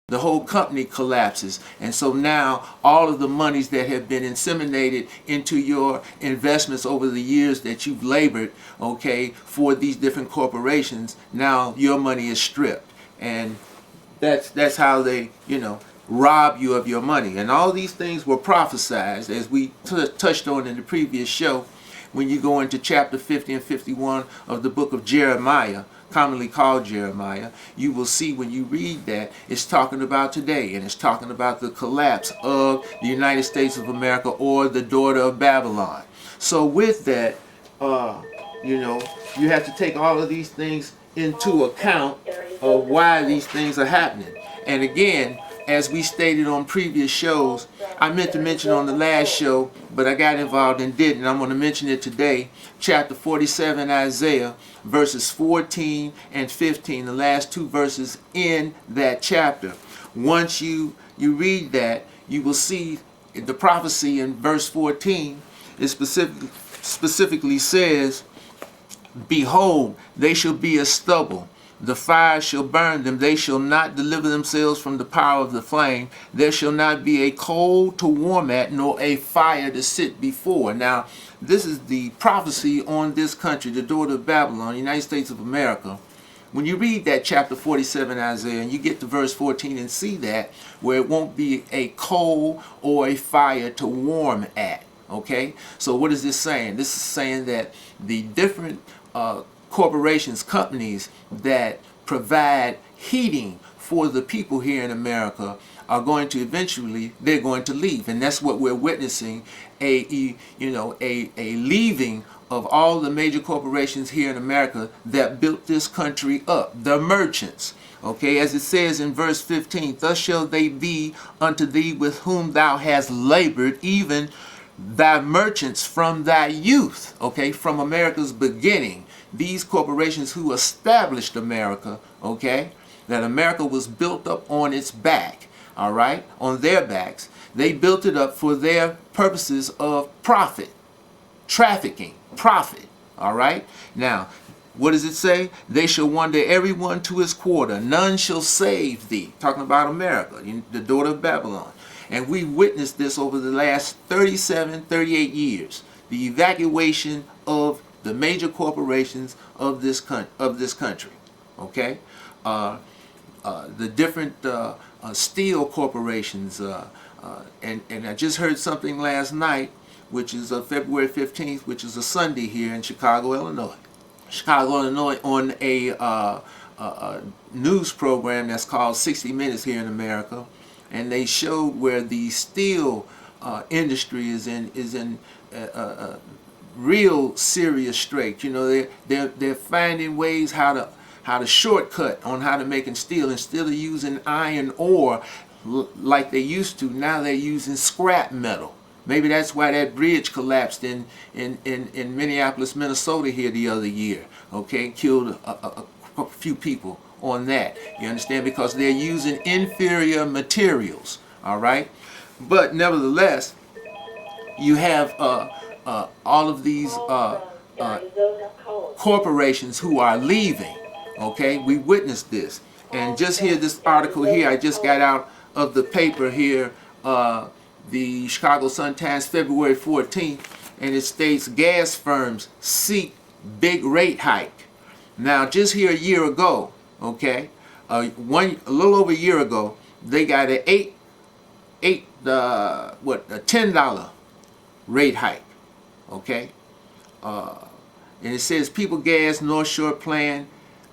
the whole company collapses. And so now all of the monies that have been inseminated into your investments over the years that you've labored, okay, for these different corporations, now your money is stripped. And that's how they, rob you of your money. And all these things were prophesied, as we touched on in the previous show. When you go into chapter 50 and 51 of the book of Jeremiah, commonly called Jeremiah, you will see when you read that it's talking about today, and it's talking about the collapse of the United States of America, or the daughter of Babylon. So with that, you have to take all of these things into account of why these things are happening. And again, as we stated on previous shows, I meant to mention on the last show, but I got involved and didn't. I'm going to mention it today. Chapter 47, Isaiah, verses 14 and 15, the last two verses in that chapter. Once you read that, you will see the prophecy in verse 14. It specifically says, "Behold, they shall be as stubble. The fire shall burn them. They shall not deliver themselves from the power of the flame. There shall not be a coal to warm at, nor a fire to sit before." Now, this is the prophecy on this country, the daughter of Babylon, the United States of America. When you read that chapter 47 Isaiah, and you get to verse 14 and see that, where it won't be a coal or a fire to warm at. Okay? So what is this saying? This is saying that the different corporations, companies that provide heating for the people here in America are going to eventually, they're going to leave. And that's what we're witnessing, a leaving of all the major corporations here in America that built this country up, the merchants. Okay, as it says in verse 15, "Thus shall they be unto thee with whom thou hast labored, even thy merchants from thy youth." Okay, from America's beginning. These corporations who established America, okay, that America was built up on its back, all right, on their backs. They built it up for their purposes of profit, trafficking, profit, all right. Now, what does it say? "They shall wander everyone to his quarter. None shall save thee." Talking about America, the daughter of Babylon. And we witnessed this over the last 37, 38 years. The evacuation of the major corporations of this country, okay? The different steel corporations, and I just heard something last night, which is February 15th, which is a Sunday here in Chicago, Illinois. On a news program that's called 60 Minutes here in America, and they showed where the steel industry is in real serious strait. They're finding ways how to shortcut on how to making steel. Instead of using iron ore like they used to, now they're using scrap metal. Maybe that's why that bridge collapsed in Minneapolis, Minnesota here the other year. Okay, killed a few people on that. You understand? Because they're using inferior materials. All right, but nevertheless, you have all of these corporations who are leaving. Okay, we witnessed this. And just here, this article here, I just got out of the paper here, the Chicago Sun-Times, February 14th, and it states gas firms seek big rate hike. Now, just here a year ago, okay, a little over a year ago, they got a $10 rate hike. Okay, and it says People Gas, North Shore plan,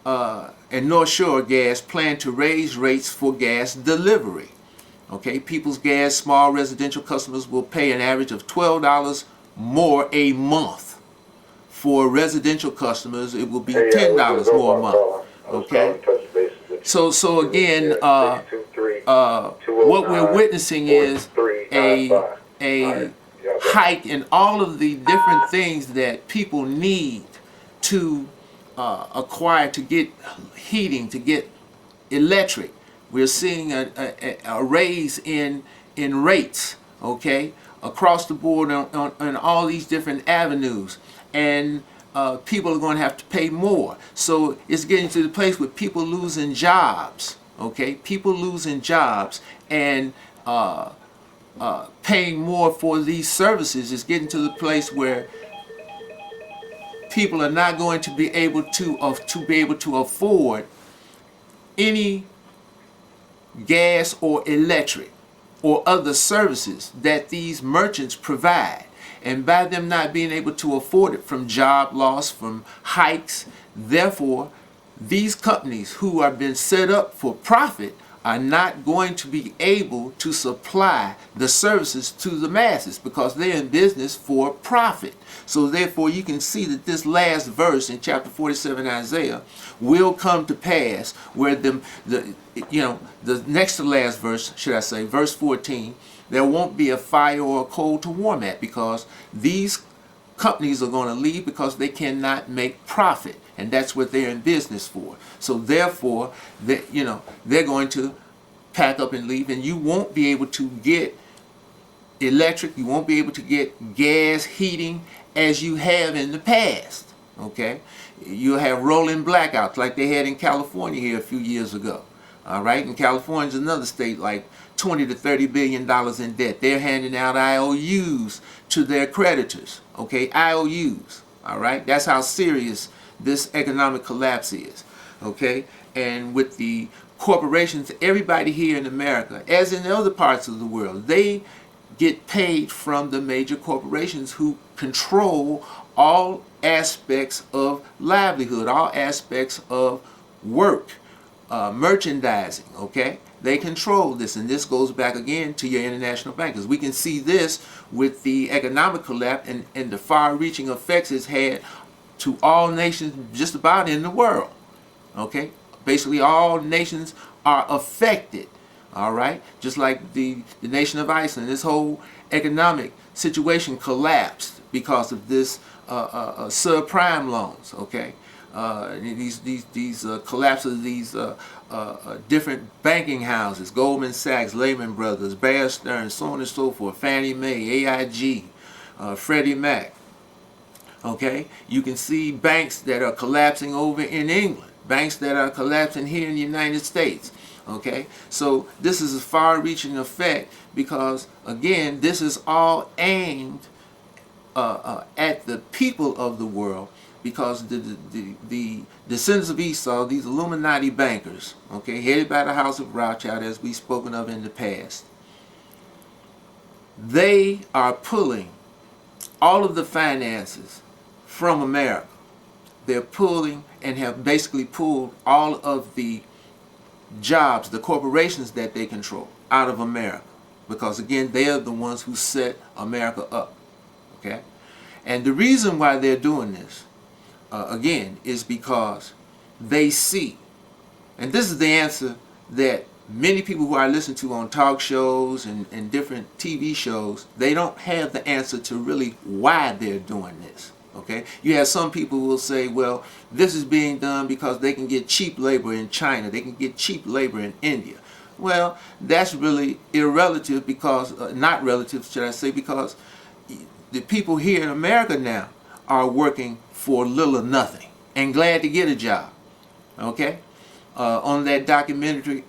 and North Shore Gas plan to raise rates for gas delivery. Okay, People's Gas small residential customers will pay an average of $12 more a month. For residential customers, it will be $10 more a month. Okay, so again, what we're witnessing is a hike in all of the different things that people need to acquire, to get heating, to get electric. We're seeing a raise in rates, okay, across the board on all these different avenues, and people are going to have to pay more. So it's getting to the place with people losing jobs, Okay, people losing jobs and paying more for these services is getting to the place where people are not going to be able to afford any gas or electric or other services that these merchants provide. And by them not being able to afford it from job loss, from hikes, therefore, these companies who are being set up for profit are not going to be able to supply the services to the masses because they're in business for profit. So therefore you can see that this last verse in chapter 47 Isaiah will come to pass where the next to last verse, should I say, verse 14, there won't be a fire or a coal to warm at because these companies are going to leave because they cannot make profit, and that's what they're in business for. So therefore, they're going to pack up and leave, and you won't be able to get electric, you won't be able to get gas heating as you have in the past. Okay, you'll have rolling blackouts like they had in California here a few years ago. All right, and California's another state like 20 to 30 billion dollars in debt. They're handing out IOUs to their creditors. Okay, IOUs. All right, that's how serious this economic collapse is. Okay, and with the corporations, everybody here in America, as in other parts of the world, they get paid from the major corporations who control all aspects of livelihood, all aspects of work, merchandising. Okay, they control this, and this goes back again to your international bankers. We can see this with the economic collapse and the far-reaching effects it's had to all nations just about in the world. Okay, basically all nations are affected. All right, just like the nation of Iceland, this whole economic situation collapsed because of this subprime loans. Okay, these collapse of these different banking houses, Goldman Sachs, Lehman Brothers, Bear Stearns, so on and so forth, Fannie Mae, AIG, Freddie Mac. Okay, you can see banks that are collapsing over in England, banks that are collapsing here in the United States. Okay, so this is a far-reaching effect because, again, this is all aimed at the people of the world, because the descendants of Esau, these Illuminati bankers, okay, headed by the House of Rothschild, as we've spoken of in the past, they are pulling all of the finances from America. They're pulling and have basically pulled all of the jobs, the corporations that they control, out of America, because again, they are the ones who set America up. Okay, and the reason why they're doing this, again, is because they see, and this is the answer that many people who I listen to on talk shows and different TV shows, they don't have the answer to really why they're doing this. Okay, you have some people who will say, well, this is being done because they can get cheap labor in China, they can get cheap labor in India. Well, that's really irrelative, because not relative, should I say, because the people here in America now are working for little or nothing and glad to get a job. Okay, on that documentary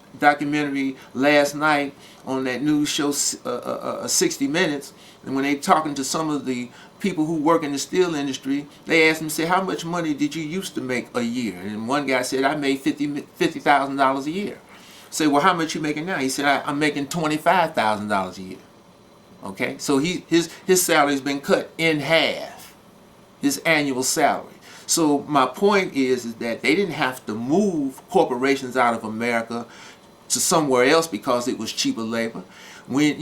last night on that news show 60 Minutes, and when they talking to some of the people who work in the steel industry, they asked them, say, how much money did you used to make a year? And one guy said, I made $50,000 a year. Say, well, how much you making now? He said, I'm making $25,000 a year. Okay, so his salary's been cut in half, his annual salary. So my point is that they didn't have to move corporations out of America to somewhere else because it was cheaper labor. When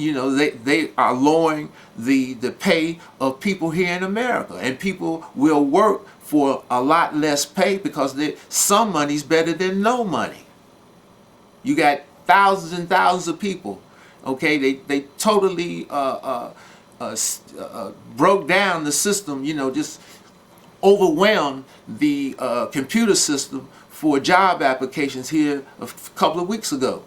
they are lowering the pay of people here in America, and people will work for a lot less pay because some money's better than no money. You got thousands and thousands of people. Okay, they totally broke down the system. Just overwhelmed the computer system for job applications here a couple of weeks ago.